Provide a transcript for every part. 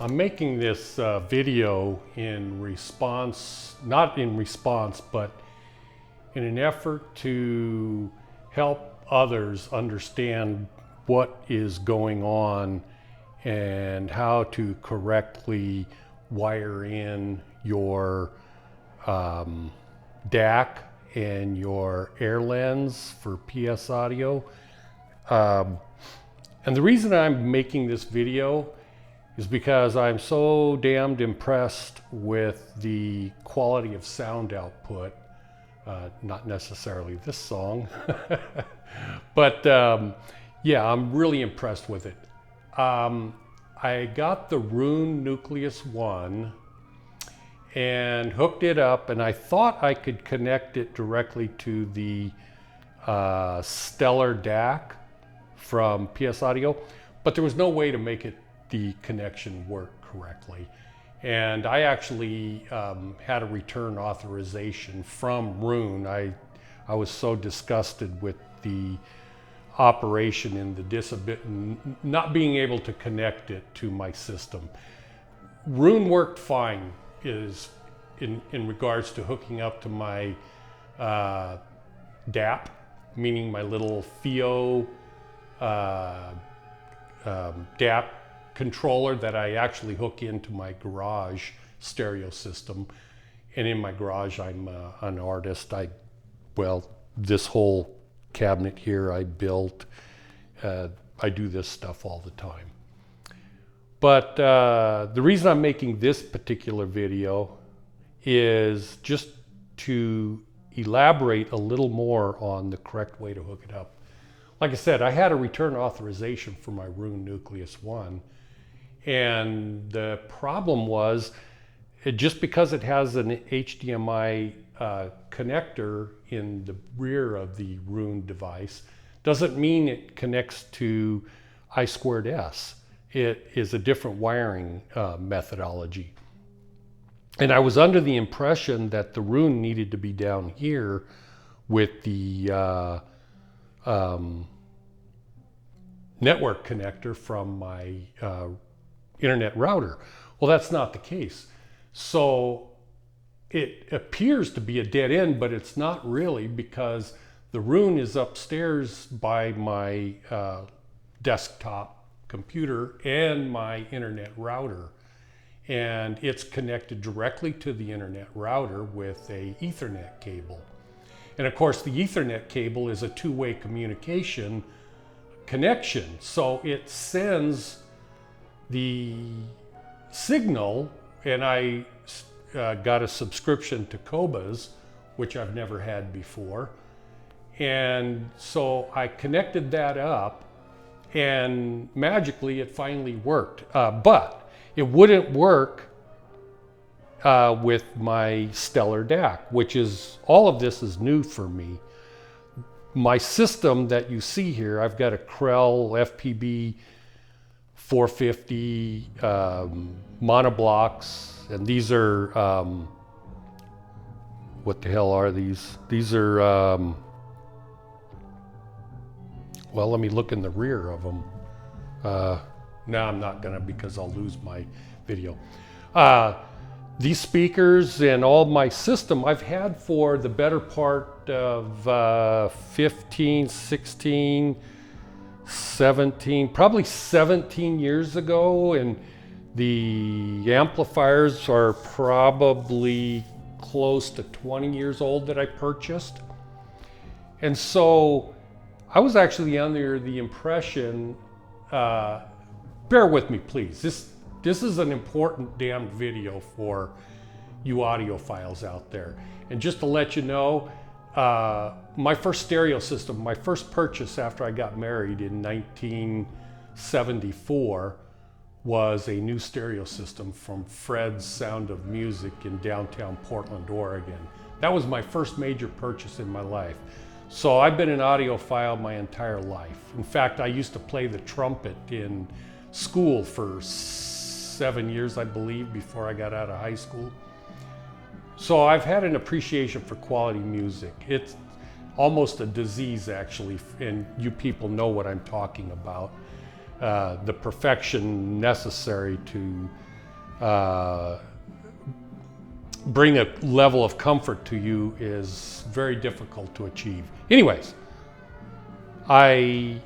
I'm making this video in response, not in response, but in an effort to help others understand what is going on and how to correctly wire in your DAC and your Airlens for PS audio. And the reason I'm making this video is because I'm so damned impressed with the quality of sound output. Not necessarily this song, but yeah, I'm really impressed with it. I got the Roon Nucleus 1 and hooked it up, and I thought I could connect it directly to the Stellar DAC from PS Audio, but there was no way to make the connection work correctly. And I actually had a return authorization from Roon. I was so disgusted with the operation and not being able to connect it to my system. Roon worked fine in regards to hooking up to my DAP, meaning my little FIO DAP controller that I actually hook into my garage stereo system. And in my garage, I'm an artist. Well, this whole cabinet here I built. I do this stuff all the time. But the reason I'm making this particular video is just to elaborate a little more on the correct way to hook it up. Like I said, I had a return authorization for my Roon Nucleus 1. And the problem was, just because it has an HDMI connector in the rear of the Roon device, doesn't mean it connects to I2S. It is a different wiring methodology. And I was under the impression that the Roon needed to be down here with the network connector from my internet router. Well, that's not the case. So it appears to be a dead end, but it's not really, because the Roon is upstairs by my desktop computer and my internet router. And it's connected directly to the internet router with a Ethernet cable. And of course, the Ethernet cable is a two-way communication connection. So it sends the signal, and I got a subscription to Cobas, which I've never had before. And so I connected that up, and magically it finally worked. But it wouldn't work with my Stellar DAC, which is, all of this is new for me. My system that you see here, I've got a Krell FPB 450 monoblocks, and these are, what the hell are these? These are, well, let me look in the rear of them. No, I'm not gonna, because I'll lose my video. These speakers and all my system I've had for the better part of 15, 16, 17, probably 17 years ago, and the amplifiers are probably close to 20 years old that I purchased. And so I was actually under the impression, bear with me please, this is an important damn video for you audiophiles out there. And just to let you know, my first stereo system, my first purchase after I got married in 1974 was a new stereo system from Fred's Sound of Music in downtown Portland, Oregon. That was my first major purchase in my life. So I've been an audiophile my entire life. In fact, I used to play the trumpet in school for 7 years, I believe, before I got out of high school. So I've had an appreciation for quality music. It's almost a disease, actually, and you people know what I'm talking about. The perfection necessary to bring a level of comfort to you is very difficult to achieve. Anyways, I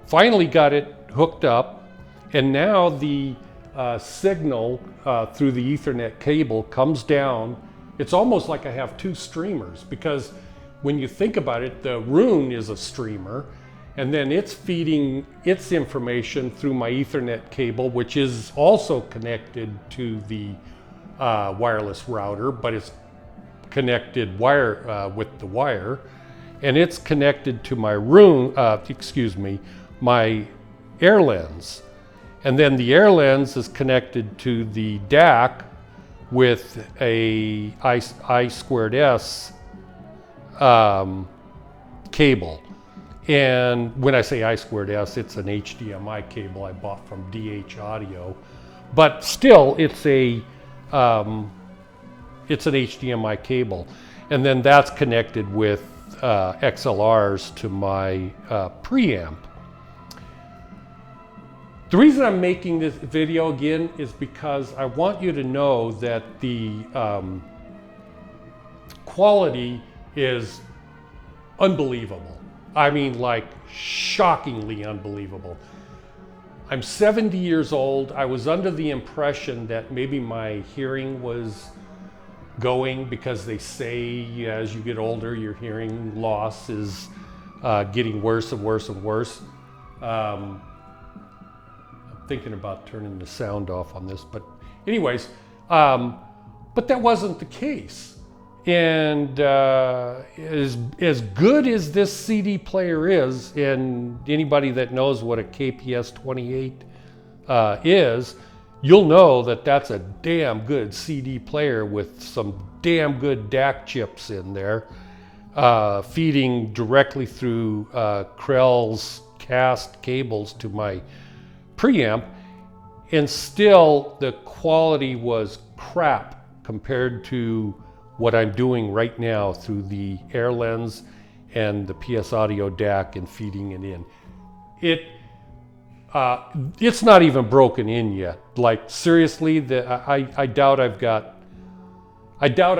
finally got it hooked up, and now the signal through the Ethernet cable comes down. It's almost like I have two streamers, because when you think about it, the Roon is a streamer, and then it's feeding its information through my Ethernet cable, which is also connected to the wireless router, but it's connected with the wire, and it's connected to my Roon, my Airlens. And then the Airlens is connected to the DAC with a I2S cable. And when I say I2S, it's an HDMI cable I bought from DH Audio, but still it's an HDMI cable. And then that's connected with XLRs to my preamp. The reason I'm making this video again is because I want you to know that the quality is unbelievable. I mean, like, shockingly unbelievable. I'm 70 years old. I was under the impression that maybe my hearing was going, because they say as you get older, your hearing loss is getting worse and worse and worse. I'm thinking about turning the sound off on this, but anyways, but that wasn't the case. And as good as this CD player is, and anybody that knows what a KPS 28 is, you'll know that that's a damn good CD player with some damn good DAC chips in there, feeding directly through Krell's cast cables to my preamp, and still the quality was crap compared to what I'm doing right now through the Airlens and the PS Audio DAC and feeding it in. It's not even broken in yet. Like, seriously, I doubt I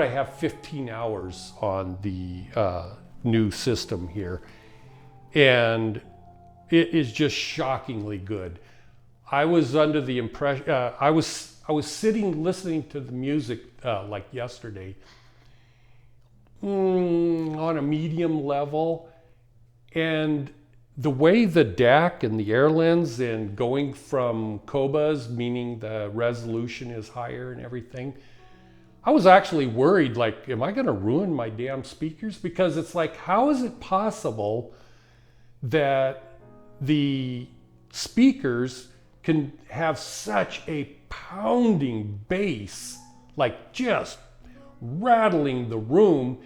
have 15 hours on the new system here, and it is just shockingly good. I was under the impression, I was sitting listening to the music like yesterday, on a medium level, and the way the DAC and the Airlens, and going from Cobas, meaning the resolution is higher and everything, I was actually worried, like, am I going to ruin my damn speakers? Because it's like, how is it possible that the speakers can have such a pounding bass, like just rattling the room,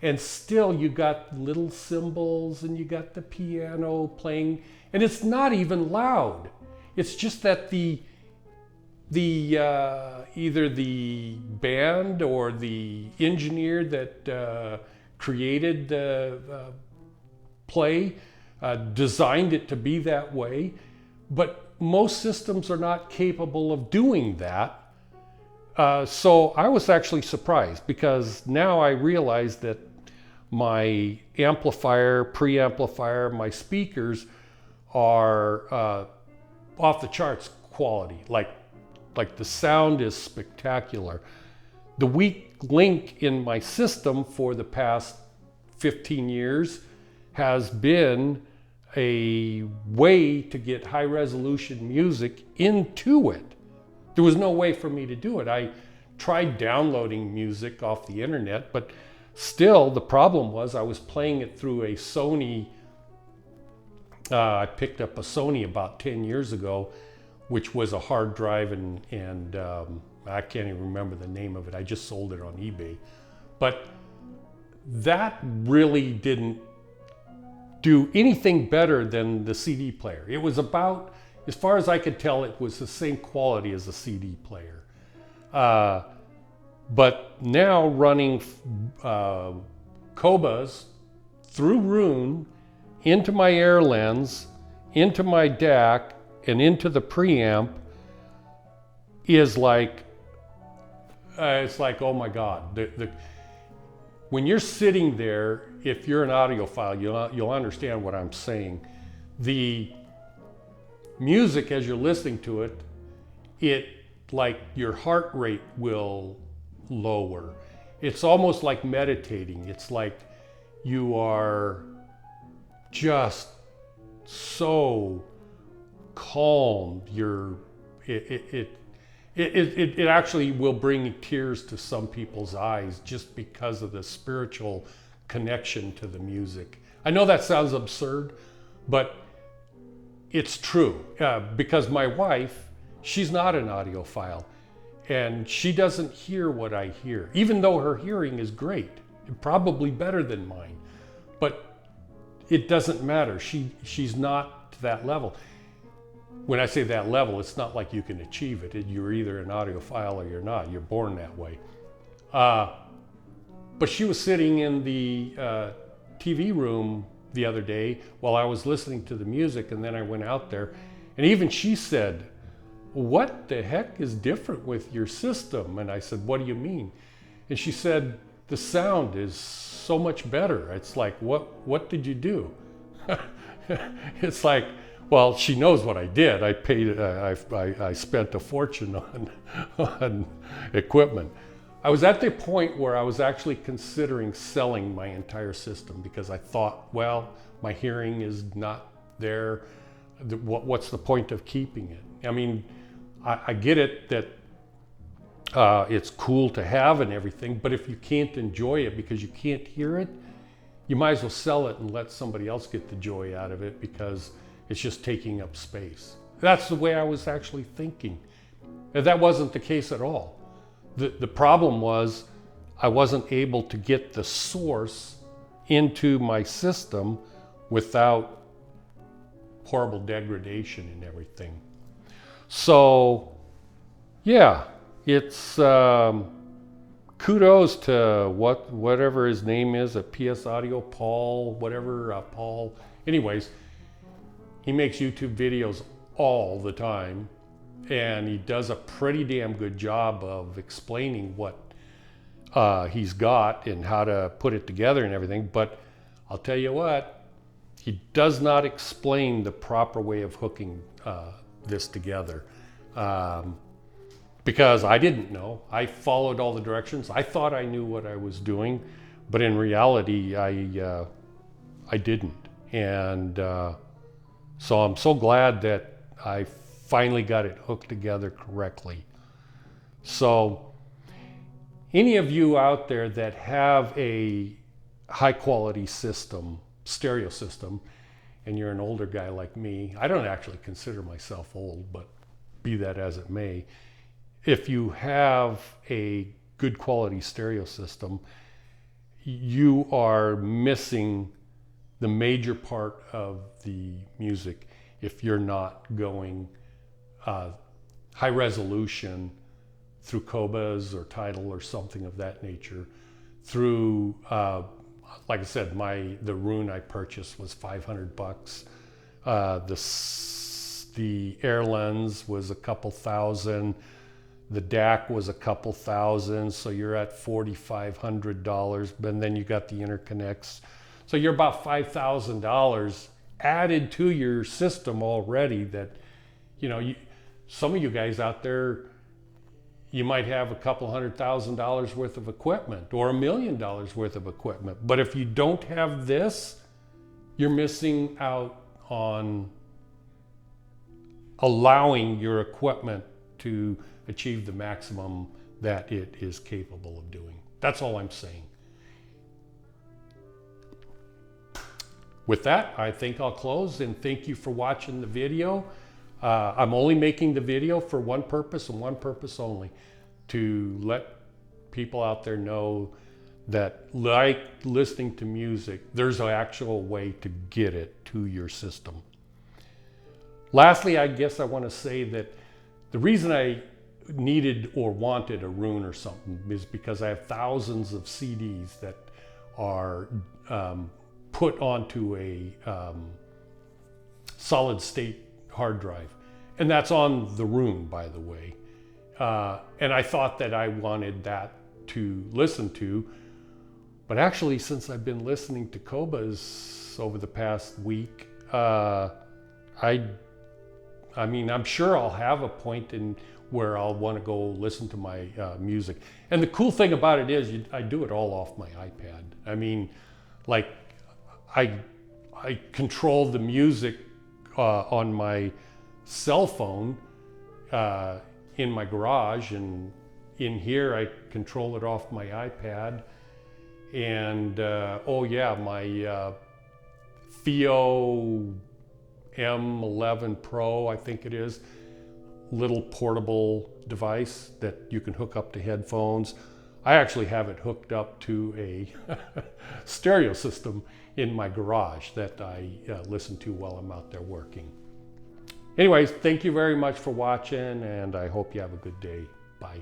and still you got little cymbals and you got the piano playing, and it's not even loud. It's just that the either the band or the engineer that created the play designed it to be that way, but most systems are not capable of doing that. So I was actually surprised, because now I realize that my amplifier, preamplifier, my speakers are off the charts quality. Like the sound is spectacular. The weak link in my system for the past 15 years has been a way to get high resolution music into it. There was no way for me to do it. I tried downloading music off the internet, but still the problem was I was playing it through a Sony. I picked up a Sony about 10 years ago, which was a hard drive, and I can't even remember the name of it. I just sold it on eBay. But that really didn't do anything better than the CD player. It was about, as far as I could tell, it was the same quality as a CD player. But now running Cobas through Roon into my Airlens, into my DAC, and into the preamp, is like, it's like, oh my God. When you're sitting there, if you're an audiophile, you'll understand what I'm saying. The music, as you're listening to it, like your heart rate will lower. It's almost like meditating. It's like you are just so calm. It actually will bring tears to some people's eyes just because of the spiritual connection to the music. I know that sounds absurd, but it's true. Because my wife, she's not an audiophile, and she doesn't hear what I hear, even though her hearing is great, probably better than mine. But it doesn't matter. She's not to that level. When I say that level, it's not like you can achieve it. You're either an audiophile or you're not. You're born that way. But she was sitting in the TV room the other day while I was listening to the music, and then I went out there, and even she said, "What the heck is different with your system?" And I said, "What do you mean?" And she said, "The sound is so much better." It's like, what did you do? It's like, well, she knows what I did. I paid, I spent a fortune on equipment. I was at the point where I was actually considering selling my entire system because I thought, well, my hearing is not there. What's the point of keeping it? I mean, I get it that it's cool to have and everything, but if you can't enjoy it because you can't hear it, you might as well sell it and let somebody else get the joy out of it because it's just taking up space. That's the way I was actually thinking. And that wasn't the case at all. The problem was I wasn't able to get the source into my system without horrible degradation and everything. So, yeah, it's kudos to whatever his name is at PS Audio, Paul, Paul. Anyways, he makes YouTube videos all the time, and he does a pretty damn good job of explaining what he's got and how to put it together and everything. But I'll tell you what, he does not explain the proper way of hooking this together. Because I didn't know. I followed all the directions. I thought I knew what I was doing, but in reality, I didn't. And so I'm so glad that I finally got it hooked together correctly. So any of you out there that have a high quality system, stereo system, and you're an older guy like me, I don't actually consider myself old, but be that as it may, if you have a good quality stereo system, you are missing the major part of the music if you're not going high resolution through Cobas or Tidal or something of that nature. Through, like I said, the Roon I purchased was $500. The Airlens was a couple thousand. The DAC was a couple thousand, so you're at $4,500, and then you got the interconnects. So you're about $5,000 added to your system already that, some of you guys out there, you might have a couple $100,000 worth of equipment or $1 million worth of equipment. But if you don't have this, you're missing out on allowing your equipment to achieve the maximum that it is capable of doing. That's all I'm saying. With that, I think I'll close and thank you for watching the video. I'm only making the video for one purpose and one purpose only, to let people out there know that, like listening to music, there's an actual way to get it to your system. Lastly, I guess I want to say that the reason I needed or wanted a Roon or something is because I have thousands of CDs that are put onto a solid state hard drive. And that's on the Roon, by the way. And I thought that I wanted that to listen to. But actually, since I've been listening to Cobas over the past week, I mean, I'm sure I'll have a point in where I'll want to go listen to my music. And the cool thing about it is I do it all off my iPad. I mean, like I control the music on my cell phone in my garage, and in here I control it off my iPad. And oh yeah, my Theo M11 Pro, I think it is, little portable device that you can hook up to headphones. I actually have it hooked up to a stereo system in my garage that I listen to while I'm out there working. Anyways, thank you very much for watching, and I hope you have a good day. Bye.